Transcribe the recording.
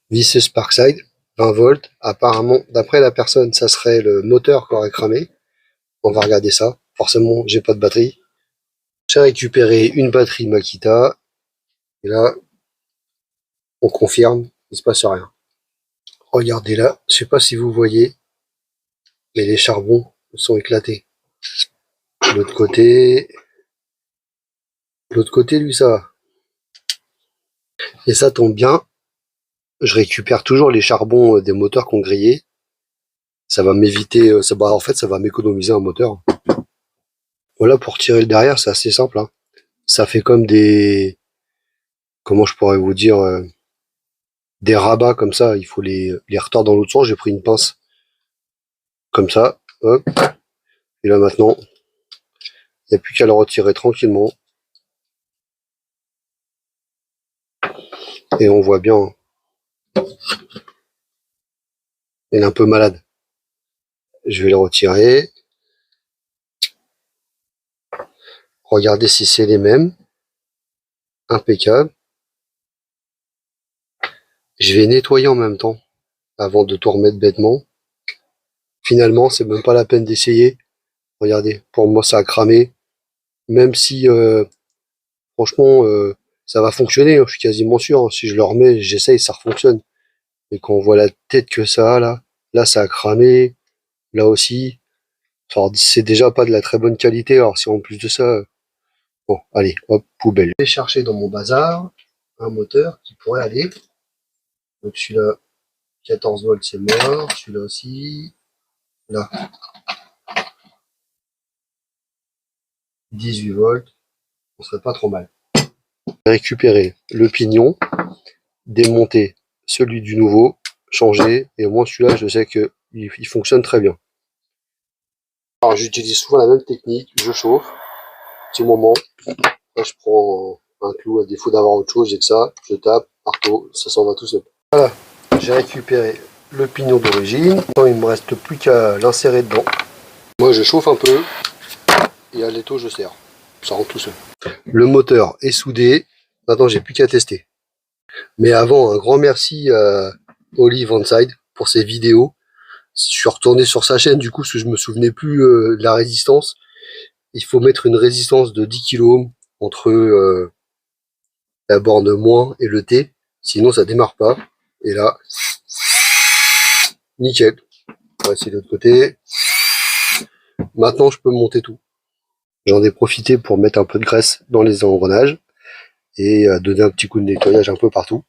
Visseuse Parkside, 20 volts. Apparemment, d'après la personne, ça serait le moteur qui aurait cramé. On va regarder ça. Forcément, j'ai pas de batterie. J'ai récupéré une batterie Makita. Et là, on confirme, il se passe rien. Regardez là, je sais pas si vous voyez, mais les charbons sont éclatés. L'autre côté, lui, ça va. Et ça tombe bien, je récupère toujours les charbons des moteurs qu'on grillait. Ça va m'éviter, en fait, ça va m'économiser un moteur. Voilà, pour tirer le derrière, c'est assez simple, hein. Ça fait comme des, comment je pourrais vous dire, des rabats comme ça. Il faut les retordre dans l'autre sens. J'ai pris une pince comme ça, hop. Et là maintenant, il n'y a plus qu'à le retirer tranquillement. Et on voit bien, hein. Il est un peu malade. Je vais le retirer. Regardez si c'est les mêmes. Impeccable. Je vais nettoyer en même temps avant de tout remettre bêtement. Finalement, c'est même pas la peine d'essayer. Regardez, pour moi ça a cramé. Même si franchement ça va fonctionner, hein, je suis quasiment sûr, hein. Si je le remets, j'essaye, ça refonctionne. Mais quand on voit la tête que ça a là ça a cramé, là aussi. Alors, c'est déjà pas de la très bonne qualité, alors si en plus de ça. Bon, allez, hop, poubelle. Je vais chercher dans mon bazar un moteur qui pourrait aller. Donc celui-là, 14 volts, c'est mort. Celui-là aussi. Là, 18 volts. On serait pas trop mal. Récupérer le pignon, démonter celui du nouveau, changer, et au moins celui-là, je sais que il fonctionne très bien. Alors j'utilise souvent la même technique, je chauffe, petit moment, là je prends un clou, à défaut d'avoir autre chose, j'ai que ça, je tape, marteau, ça s'en va tout seul. Voilà, j'ai récupéré le pignon d'origine, maintenant il me reste plus qu'à l'insérer dedans. Moi je chauffe un peu, et à l'étau je serre, ça rentre tout seul. Le moteur est soudé, maintenant j'ai plus qu'à tester. Mais avant, un grand merci à Olive Onside pour ses vidéos. Je suis retourné sur sa chaîne du coup parce que je me souvenais plus de la résistance. Il faut mettre une résistance de 10 kΩ entre la borne moins et le T, sinon ça démarre pas. Et là, nickel. On va essayer de l'autre côté. Maintenant, je peux monter tout. J'en ai profité pour mettre un peu de graisse dans les engrenages et donner un petit coup de nettoyage un peu partout.